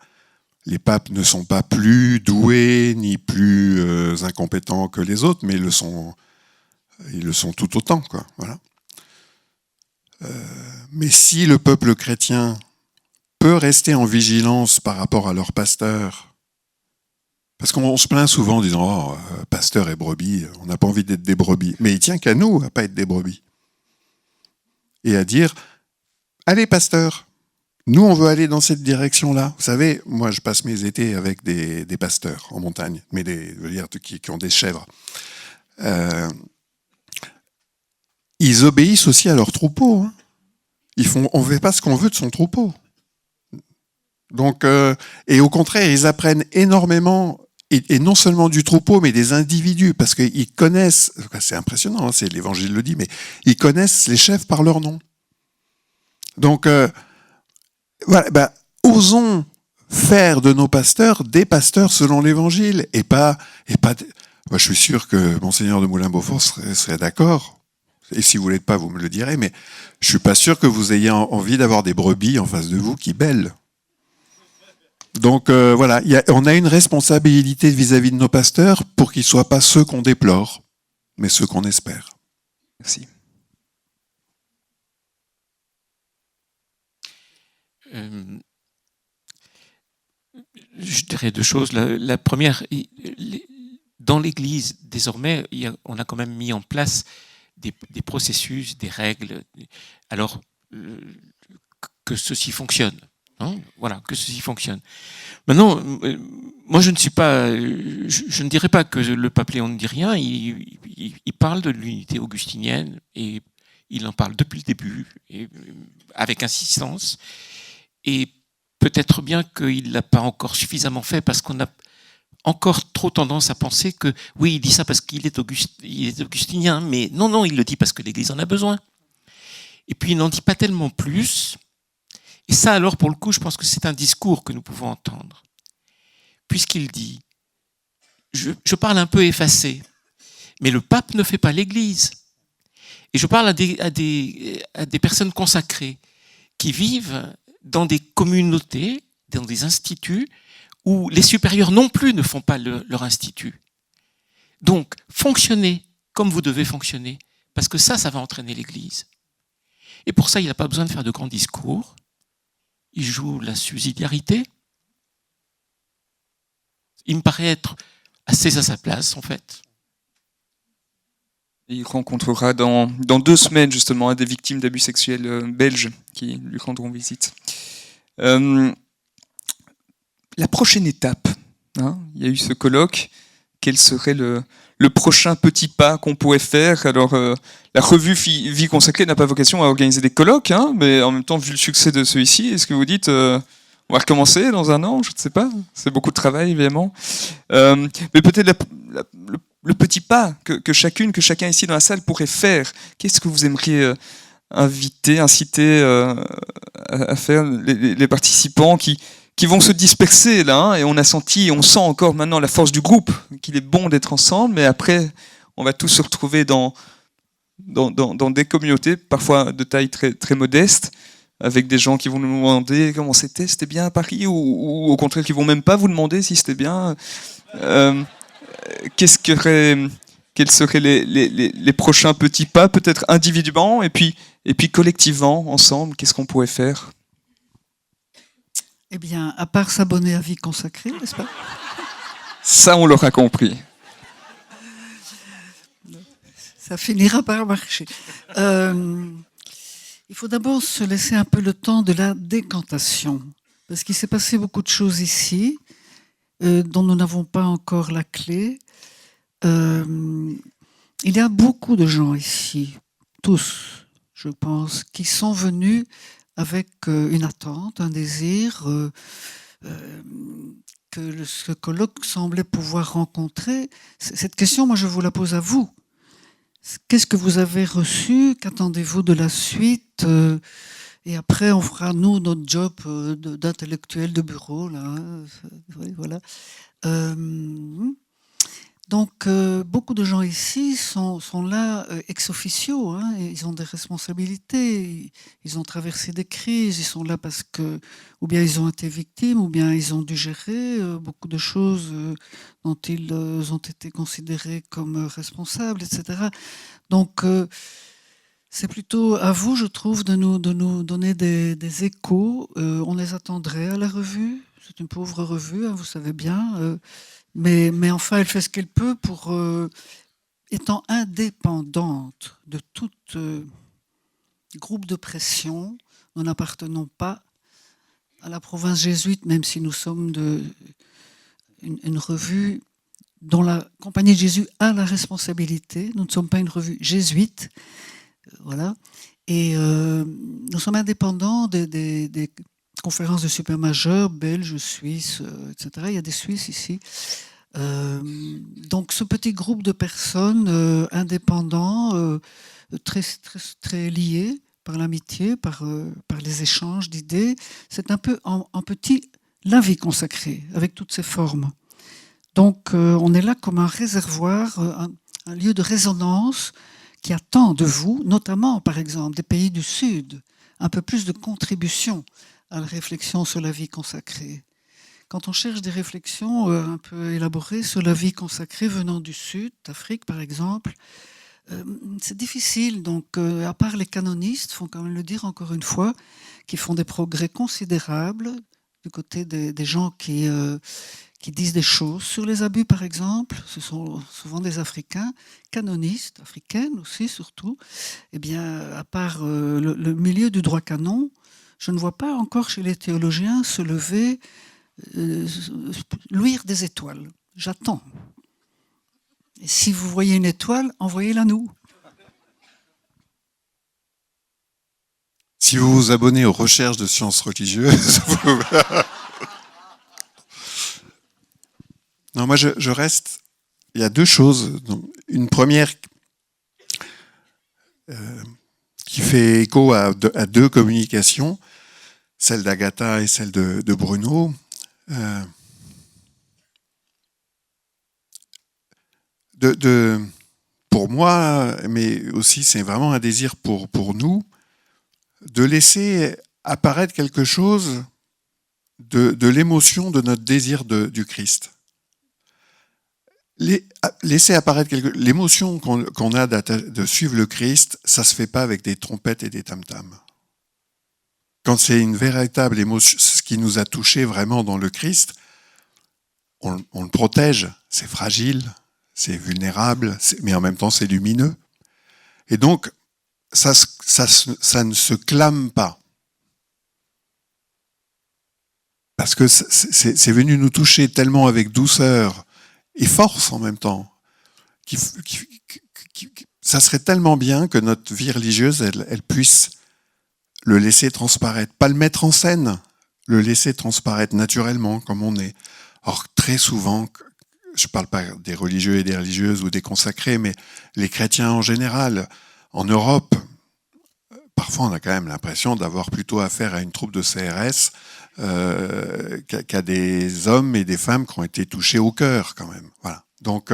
Speaker 3: Les papes ne sont pas plus doués ni plus incompétents que les autres, mais ils le sont tout autant, quoi. Voilà. Mais si le peuple chrétien peut rester en vigilance par rapport à leur pasteur, parce qu'on se plaint souvent en disant « Oh, pasteur et brebis, on n'a pas envie d'être des brebis ». Mais il tient qu'à nous à pas être des brebis. Et à dire « Allez, pasteur !» Nous, on veut aller dans cette direction-là. Vous savez, moi, je passe mes étés avec des pasteurs en montagne, mais je veux dire, qui ont des chèvres. Ils obéissent aussi à leur troupeau. Hein. On ne fait pas ce qu'on veut de son troupeau. Donc, et au contraire, ils apprennent énormément, et non seulement du troupeau, mais des individus, parce qu'ils connaissent, c'est impressionnant, hein, c'est l'Évangile le dit, mais ils connaissent les chefs par leur nom. Donc, voilà, osons faire de nos pasteurs des pasteurs selon l'Évangile et pas. Moi, je suis sûr que Monseigneur de Moulin-Beaufort serait d'accord. Et si vous l'êtes pas, vous me le direz. Mais je suis pas sûr que vous ayez envie d'avoir des brebis en face de vous qui bêlent. Donc voilà, on a une responsabilité vis-à-vis de nos pasteurs pour qu'ils soient pas ceux qu'on déplore, mais ceux qu'on espère.
Speaker 1: Merci.
Speaker 4: Je dirais deux choses. La première, dans l'Église, désormais, on a quand même mis en place des processus, des règles, alors que ceci fonctionne. Hein, voilà, que ceci fonctionne. Maintenant, moi je ne dirais pas que le pape Léon ne dit rien, il parle de l'unité augustinienne et il en parle depuis le début, et avec insistance. Et peut-être bien qu'il ne l'a pas encore suffisamment fait parce qu'on a encore trop tendance à penser que oui, il dit ça parce qu'il est augustinien, mais non, il le dit parce que l'Église en a besoin. Et puis il n'en dit pas tellement plus. Et ça, alors, pour le coup, je pense que c'est un discours que nous pouvons entendre. Puisqu'il dit, je parle un peu effacé, mais le pape ne fait pas l'Église. Et je parle à des personnes consacrées qui vivent dans des communautés, dans des instituts, où les supérieurs non plus ne font pas leur institut. Donc, fonctionnez comme vous devez fonctionner, parce que ça va entraîner l'Église. Et pour ça, il n'a pas besoin de faire de grands discours. Il joue la subsidiarité. Il me paraît être assez à sa place, en fait.
Speaker 1: Il rencontrera dans 2 semaines, justement, des victimes d'abus sexuels belges qui lui rendront visite. La prochaine étape, hein, il y a eu ce colloque. Quel serait le prochain petit pas qu'on pourrait faire? Alors, la revue Vie consacrée n'a pas vocation à organiser des colloques, hein, mais en même temps, vu le succès de celui-ci, est-ce que vous dites on va recommencer dans 1 an? Je ne sais pas. C'est beaucoup de travail, évidemment. Mais peut-être le petit pas que chacun ici dans la salle pourrait faire. Qu'est-ce que vous aimeriez inciter à faire les participants qui vont se disperser là, hein, et on sent encore maintenant la force du groupe, qu'il est bon d'être ensemble, mais après, on va tous se retrouver dans des communautés, parfois de taille très, très modeste, avec des gens qui vont nous demander comment c'était bien à Paris, ou au contraire qui vont même pas vous demander si c'était bien. Quels seraient les prochains petits pas, peut-être individuellement, et puis collectivement, ensemble, qu'est-ce qu'on pourrait faire?
Speaker 2: Eh bien, à part s'abonner à Vie consacrée, n'est-ce pas?
Speaker 1: Ça, on l'aura compris.
Speaker 2: Ça finira par marcher. Il faut d'abord se laisser un peu le temps de la décantation, parce qu'il s'est passé beaucoup de choses ici, dont nous n'avons pas encore la clé. Il y a beaucoup de gens ici, tous, je pense, qui sont venus avec une attente, un désir, que ce colloque semblait pouvoir rencontrer. Cette question, moi, je vous la pose à vous. Qu'est-ce que vous avez reçu? Qu'attendez-vous de la suite? Et après, on fera, nous, notre job d'intellectuel de bureau. Là, hein. Oui, voilà. Donc, beaucoup de gens ici sont là ex officio, hein, ils ont des responsabilités, ils ont traversé des crises, ils sont là parce que, ou bien ils ont été victimes, ou bien ils ont dû gérer beaucoup de choses dont ils ont été considérés comme responsables, etc. Donc, c'est plutôt à vous, je trouve, de nous donner des échos. On les attendrait à la revue. C'est une pauvre revue, hein, vous savez bien. Mais enfin, elle fait ce qu'elle peut pour, étant indépendante de tout groupe de pression. Nous n'appartenons pas à la province jésuite, même si nous sommes une revue dont la Compagnie de Jésus a la responsabilité. Nous ne sommes pas une revue jésuite. Voilà. Et nous sommes indépendants des conférences de supermajeurs, belges, suisses, etc. Il y a des Suisses ici. Donc ce petit groupe de personnes indépendants, très liés par l'amitié, par les échanges d'idées, c'est un peu en petit la vie consacrée, avec toutes ses formes. Donc on est là comme un réservoir, un lieu de résonance qui attend de vous, notamment par exemple des pays du Sud, un peu plus de contribution à la réflexion sur la vie consacrée. Quand on cherche des réflexions un peu élaborées sur la vie consacrée venant du Sud, d'Afrique par exemple, c'est difficile. Donc, à part les canonistes, il faut quand même le dire encore une fois, qui font des progrès considérables du côté des gens qui disent des choses sur les abus, par exemple. Ce sont souvent des Africains, canonistes, africaines aussi surtout. Eh bien, à part le milieu du droit canon, je ne vois pas encore chez les théologiens se lever, luire des étoiles. J'attends. Et si vous voyez une étoile, envoyez-la nous.
Speaker 3: Si vous vous abonnez aux recherches de sciences religieuses, non, moi je reste. Il y a deux choses. Une première qui fait écho à deux communications, celle d'Agatha et celle de Bruno. Pour moi, mais aussi c'est vraiment un désir pour nous, de laisser apparaître quelque chose de l'émotion de notre désir du Christ. Laisser apparaître l'émotion qu'on a de suivre le Christ, ça se fait pas avec des trompettes et des tam-tams. Quand c'est une véritable émotion, ce qui nous a touchés vraiment dans le Christ, on le protège, c'est fragile, c'est vulnérable, mais en même temps c'est lumineux. Et donc, ça ne se clame pas. Parce que c'est venu nous toucher tellement avec douceur et force en même temps. Ça serait tellement bien que notre vie religieuse, elle puisse le laisser transparaître. Pas le mettre en scène, le laisser transparaître naturellement comme on est. Or, très souvent, je ne parle pas des religieux et des religieuses ou des consacrés, mais les chrétiens en général, en Europe, parfois on a quand même l'impression d'avoir plutôt affaire à une troupe de CRS qu'à des hommes et des femmes qui ont été touchés au cœur quand même. Voilà. Donc,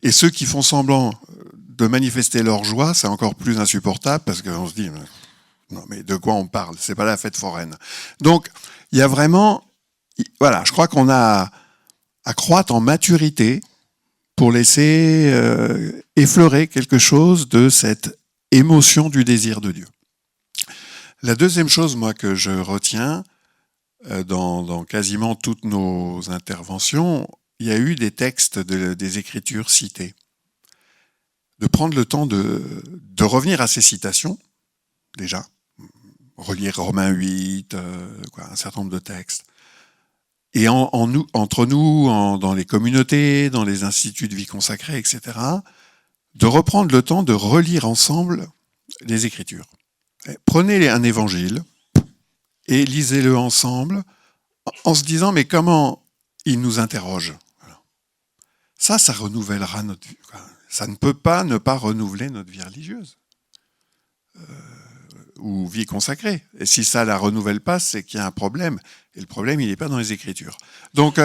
Speaker 3: et ceux qui font semblant de manifester leur joie, c'est encore plus insupportable parce qu'on se dit non mais de quoi on parle? C'est pas la fête foraine. Donc il y a vraiment, voilà, je crois qu'on a à croître en maturité pour laisser effleurer quelque chose de cette émotion du désir de Dieu. La deuxième chose, moi, que je retiens dans quasiment toutes nos interventions, il y a eu des textes des Écritures cités. De prendre le temps de revenir à ces citations, déjà, relire Romains 8, un certain nombre de textes, et entre nous, dans les communautés, dans les instituts de vie consacrée, etc., de reprendre le temps de relire ensemble les Écritures. Prenez un évangile et lisez-le ensemble en se disant mais comment il nous interroge. Voilà. Ça renouvellera notre vie. Ça ne peut pas ne pas renouveler notre vie religieuse ou vie consacrée. Et si ça la renouvelle pas, c'est qu'il y a un problème. Et le problème, il n'est pas dans les Écritures. Donc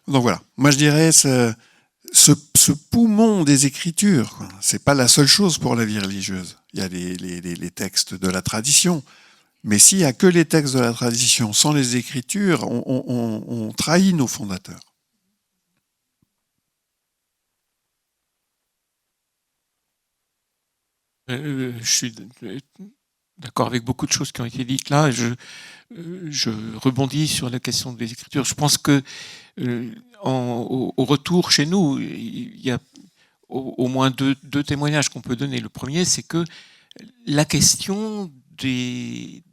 Speaker 3: voilà. Moi, je dirais ce poumon des Écritures, quoi. C'est pas la seule chose pour la vie religieuse. Il y a les textes de la tradition. Mais s'il n'y a que les textes de la tradition, sans les Écritures, on trahit nos fondateurs.
Speaker 4: Je suis d'accord avec beaucoup de choses qui ont été dites là. Je rebondis sur la question des Écritures. Je pense que au retour chez nous, il y a au moins deux témoignages qu'on peut donner. Le premier, c'est que la question du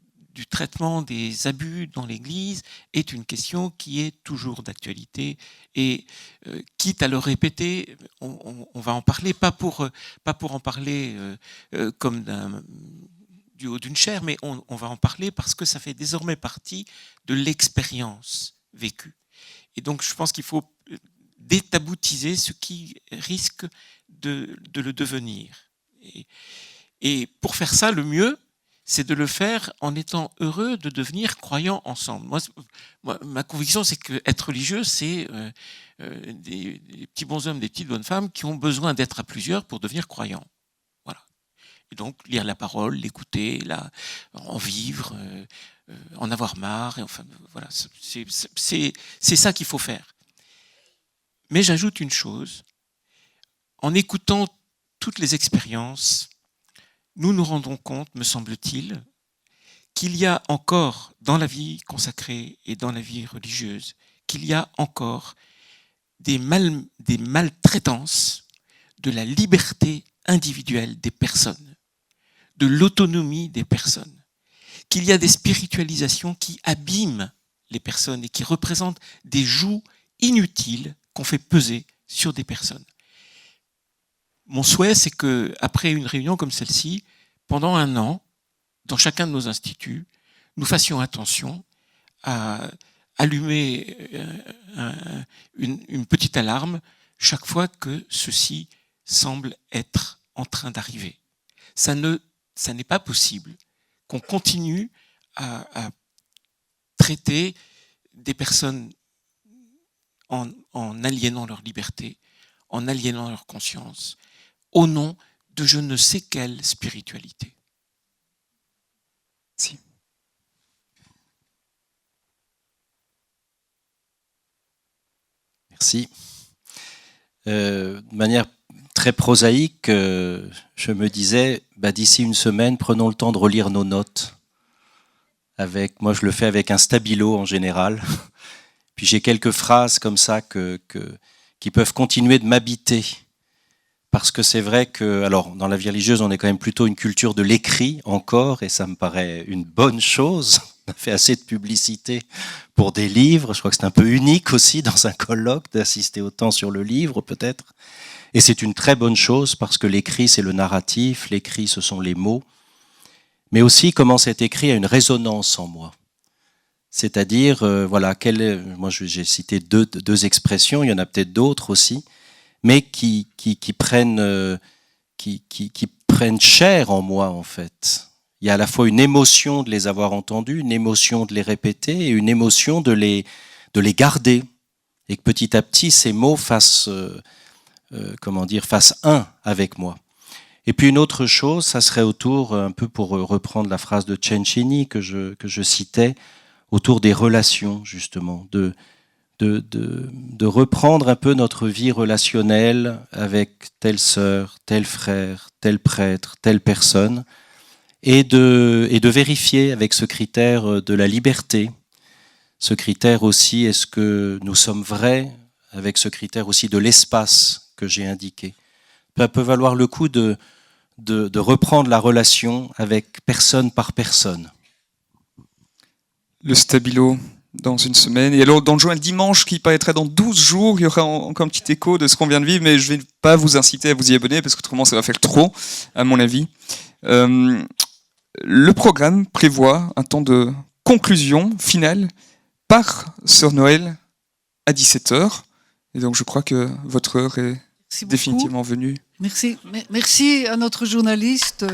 Speaker 4: traitement des abus dans l'Église est une question qui est toujours d'actualité et quitte à le répéter, on va en parler, pas pour en parler comme du haut d'une chaire, mais on va en parler parce que ça fait désormais partie de l'expérience vécue. Et donc je pense qu'il faut détaboutiser ce qui risque de le devenir. Et pour faire ça, le mieux, c'est de le faire en étant heureux de devenir croyants ensemble. Moi, ma conviction, c'est qu'être religieux, c'est des petits bonshommes, des petites bonnes femmes qui ont besoin d'être à plusieurs pour devenir croyants. Voilà. Et donc, lire la parole, l'écouter, en vivre, en avoir marre. Et enfin, voilà, c'est ça qu'il faut faire. Mais j'ajoute une chose. En écoutant toutes les expériences, nous nous rendons compte, me semble-t-il, qu'il y a encore dans la vie consacrée et dans la vie religieuse, qu'il y a encore des maltraitances de la liberté individuelle des personnes, de l'autonomie des personnes, qu'il y a des spiritualisations qui abîment les personnes et qui représentent des jougs inutiles qu'on fait peser sur des personnes. Mon souhait, c'est qu'après une réunion comme celle-ci, pendant 1 an, dans chacun de nos instituts, nous fassions attention à allumer une petite alarme chaque fois que ceci semble être en train d'arriver. Ça n'est pas possible qu'on continue à traiter des personnes en aliénant leur liberté, en aliénant leur conscience, au nom de je ne sais quelle spiritualité.
Speaker 1: Si.
Speaker 5: Merci. De manière très prosaïque, je me disais, d'ici 1 semaine, prenons le temps de relire nos notes. Moi, je le fais avec un stabilo en général. Puis j'ai quelques phrases comme ça qui peuvent continuer de m'habiter. Parce que c'est vrai que, alors, dans la vie religieuse, on est quand même plutôt une culture de l'écrit encore, et ça me paraît une bonne chose. On a fait assez de publicité pour des livres. Je crois que c'est un peu unique aussi dans un colloque d'assister autant sur le livre, peut-être. Et c'est une très bonne chose parce que l'écrit, c'est le narratif, l'écrit, ce sont les mots. Mais aussi comment cet écrit a une résonance en moi. C'est-à-dire, voilà, moi j'ai cité deux expressions, il y en a peut-être d'autres aussi, mais qui prennent chair en moi, en fait. Il y a à la fois une émotion de les avoir entendus, une émotion de les répéter et une émotion de les garder. Et que petit à petit, ces mots fassent un avec moi. Et puis une autre chose, ça serait autour, un peu pour reprendre la phrase de Cencini que je citais, autour des relations, justement, de reprendre un peu notre vie relationnelle avec telle sœur, tel frère, tel prêtre, telle personne, et de vérifier avec ce critère de la liberté, ce critère aussi, est-ce que nous sommes vrais, avec ce critère aussi de l'espace que j'ai indiqué. Ça peut valoir le coup de reprendre la relation avec personne par personne.
Speaker 1: Le stabilo dans 1 semaine. Et alors, dans le journal dimanche, qui paraîtra dans 12 jours, il y aura encore un petit écho de ce qu'on vient de vivre, mais je ne vais pas vous inciter à vous y abonner, parce qu'autrement, ça va faire trop, à mon avis. Le programme prévoit un temps de conclusion finale par Sœur Noël à 17h. Et donc je crois que votre heure est
Speaker 2: Merci beaucoup.
Speaker 1: définitivement venue.
Speaker 2: Merci à notre journaliste.